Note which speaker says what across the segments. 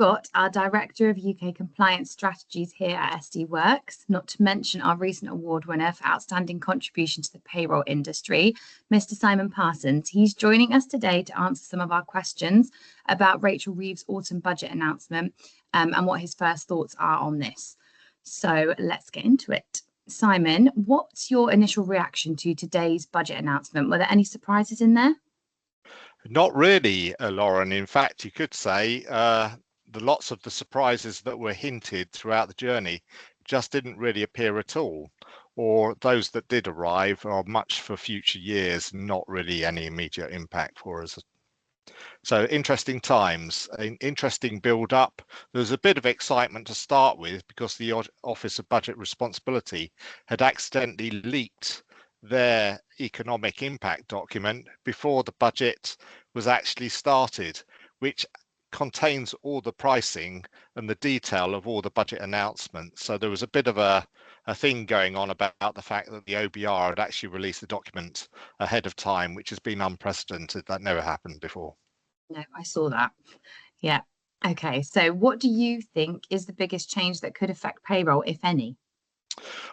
Speaker 1: got our Director of UK Compliance Strategies here at SD Works, not to mention our recent award winner for outstanding contribution to the payroll industry, Mr. Simon Parsons. He's joining us today to answer some of our questions about Rachel Reeves' autumn budget announcement and what his first thoughts are on this. So let's get into it. Simon, what's your initial reaction to today's budget announcement? Were there any surprises in there?
Speaker 2: Not really, Lauren. In fact, you could say lots of the surprises that were hinted throughout the journey just didn't really appear at all, or those that did arrive are much for future years, not really any immediate impact for us. So interesting times, an interesting build up. There was a bit of excitement to start with because the Office of Budget Responsibility had accidentally leaked their economic impact document before the budget was actually started, which contains all the pricing and the detail of all the budget announcements. So there was a bit of a thing going on about the fact that the OBR had actually released the document ahead of time, which has been unprecedented. That never happened before.
Speaker 1: No, I saw that. Yeah. Okay. So what do you think is the biggest change that could affect payroll, if any?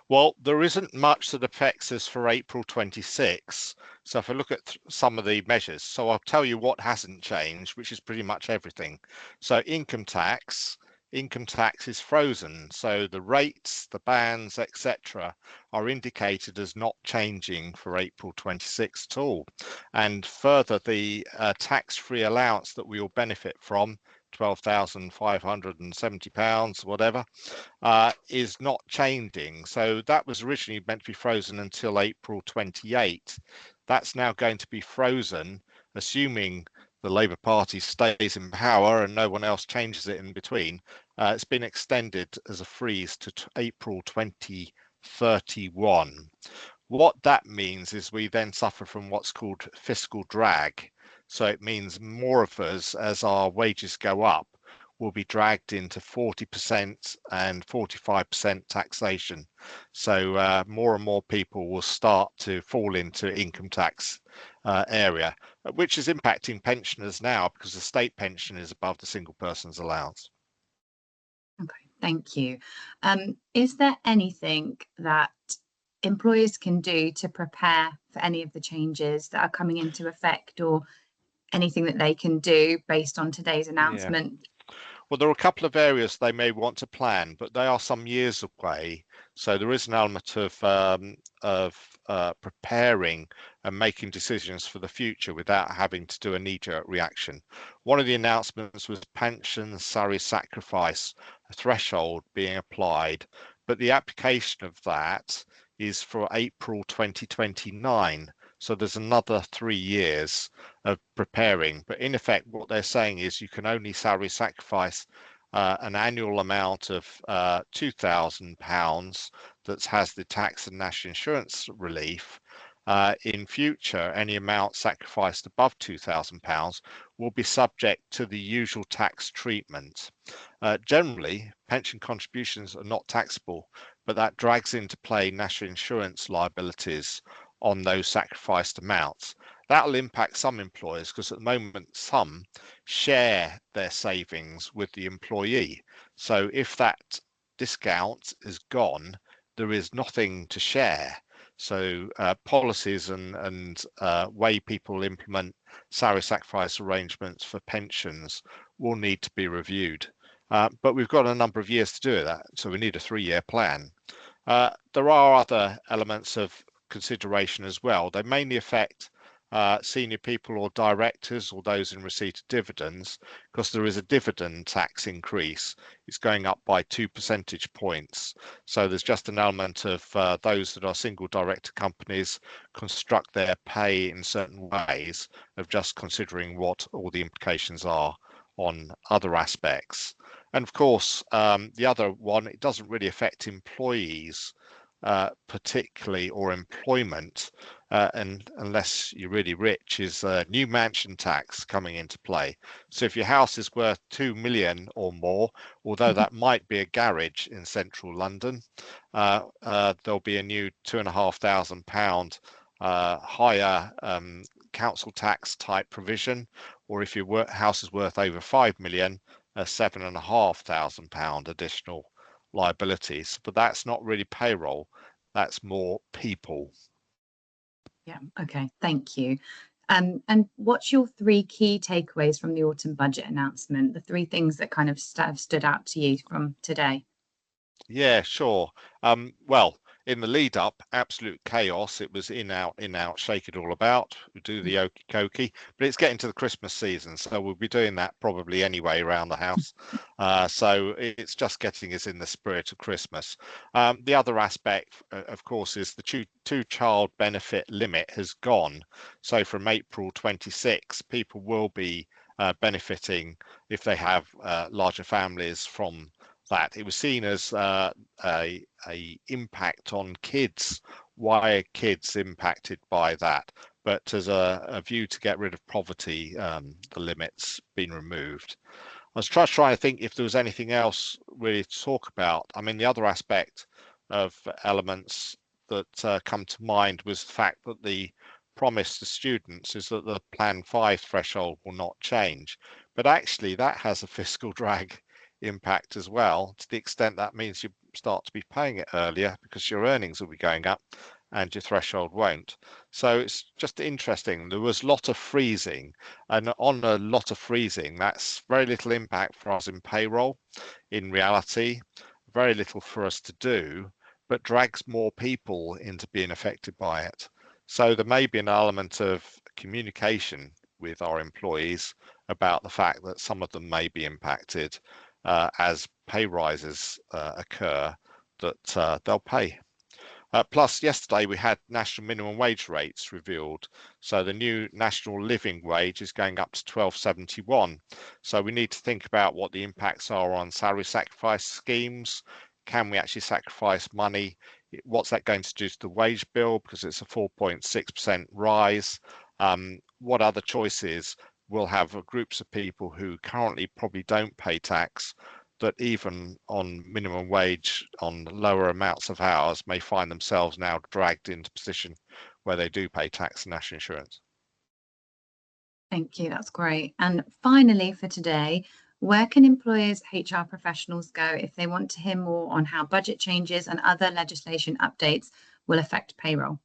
Speaker 2: Well, there isn't much that affects us for April 26. So if I look at some of the measures, so I'll tell you what hasn't changed, which is pretty much everything. So income tax is frozen. So the rates, the bands, etc. are indicated as not changing for April 26 at all. And further, the tax-free allowance that we will benefit from, £12,570, whatever, is not changing. So that was originally meant to be frozen until April 28. That's now going to be frozen, assuming the Labour Party stays in power and no one else changes it in between. It's been extended as a freeze to April 2031. What that means is we then suffer from what's called fiscal drag. So it means more of us, as our wages go up, will be dragged into 40% and 45% taxation. So more and more people will start to fall into income tax area, which is impacting pensioners now because the state pension is above the single person's allowance.
Speaker 1: Okay, thank you. Is there anything that employers can do to prepare for any of the changes that are coming into effect, or anything that they can do based on today's announcement?
Speaker 2: Yeah. Well, there are a couple of areas they may want to plan, but they are some years away. So there is an element of preparing and making decisions for the future without having to do a knee-jerk reaction. One of the announcements was pension salary sacrifice threshold being applied, but the application of that is for April 2029. So there's another 3 years of preparing. But in effect, what they're saying is you can only salary sacrifice an annual amount of £2,000 that has the tax and national insurance relief. In future, any amount sacrificed above £2,000 will be subject to the usual tax treatment. Generally, pension contributions are not taxable, but that drags into play national insurance liabilities on those sacrificed amounts. That'll impact some employers because at the moment some share their savings with the employee. So if that discount is gone, there is nothing to share. So policies and way people implement salary sacrifice arrangements for pensions will need to be reviewed. But we've got a number of years to do that, so we need a 3-year plan. There are other elements of consideration as well. They mainly affect senior people or directors or those in receipt of dividends, because there is a dividend tax increase. It's going up by 2 percentage points. So there's just an element of those that are single director companies construct their pay in certain ways, of just considering what all the implications are on other aspects. And of course, the other one, it doesn't really affect employees particularly, or employment, and unless you're really rich, is new mansion tax coming into play. So if your house is worth 2 million or more, although that might be a garage in central London, there'll be a new £2,500 higher council tax type provision. Or if your house is worth over 5 million, a £7,500 additional liabilities, but that's not really payroll, that's more people.
Speaker 1: Yeah, okay, thank you. And what's your three key takeaways from the autumn budget announcement? The three things that kind of have stood out to you from today?
Speaker 2: Yeah, sure. Well, in the lead up, absolute chaos. It was in, out, shake it all about. We do the okey cokey, but it's getting to the Christmas season, so we'll be doing that probably anyway around the house. So it's just getting us in the spirit of Christmas. The other aspect, of course, is the two-child benefit limit has gone. So from April 26, people will be benefiting if they have larger families from that. It was seen as a impact on kids. Why are kids impacted by that? But as a view to get rid of poverty, the limit's been removed. I was trying to think if there was anything else really to talk about. I mean, the other aspect of elements that come to mind was the fact that the promise to students is that the Plan 5 threshold will not change. But actually, that has a fiscal drag impact as well, to the extent that means you start to be paying it earlier because your earnings will be going up and your threshold won't. So it's just interesting. There was a lot of freezing, and on a lot of freezing, that's very little impact for us in payroll. In reality, very little for us to do, but drags more people into being affected by it. So there may be an element of communication with our employees about the fact that some of them may be impacted as pay rises occur, that they'll pay. Plus, yesterday we had national minimum wage rates revealed. So the new national living wage is going up to £12.71. So we need to think about what the impacts are on salary sacrifice schemes. Can we actually sacrifice money? What's that going to do to the wage bill? Because it's a 4.6% rise. What other choices will have groups of people who currently probably don't pay tax, that even on minimum wage on lower amounts of hours may find themselves now dragged into a position where they do pay tax and national insurance.
Speaker 1: Thank you, that's great. And finally for today, where can employers, HR professionals go if they want to hear more on how budget changes and other legislation updates will affect payroll?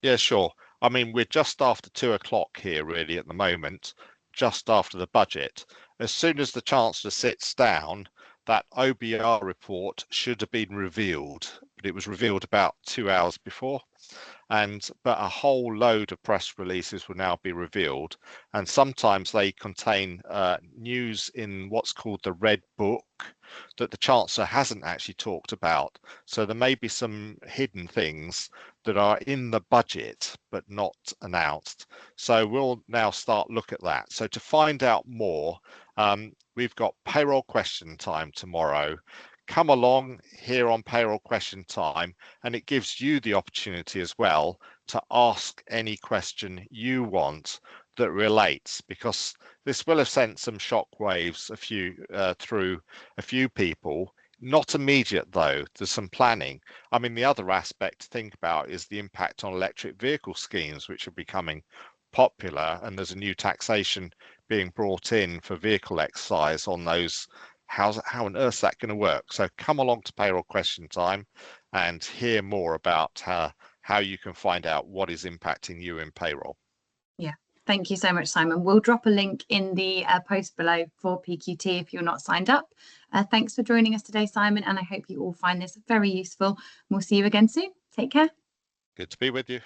Speaker 2: Yeah, sure. I mean, we're just after 2 o'clock here, really, at the moment, just after the budget. As soon as the Chancellor sits down, that OBR report should have been revealed, but it was revealed about 2 hours before. But a whole load of press releases will now be revealed, and sometimes they contain news in what's called the Red Book that the Chancellor hasn't actually talked about. So there may be some hidden things that are in the budget but not announced. So we'll now start look at that. So to find out more, we've got payroll question time tomorrow. Come along here on Payroll Question Time, and it gives you the opportunity as well to ask any question you want that relates, because this will have sent some shock waves through a few people. Not immediate though, there's some planning. I mean, the other aspect to think about is the impact on electric vehicle schemes, which are becoming popular, and there's a new taxation being brought in for vehicle excise on those. How on earth is that going to work? So come along to Payroll Question Time and hear more about how you can find out what is impacting you in payroll.
Speaker 1: Yeah, thank you so much, Simon. We'll drop a link in the post below for PQT if you're not signed up. Thanks for joining us today, Simon, and I hope you all find this very useful. We'll see you again soon. Take care.
Speaker 2: Good to be with you.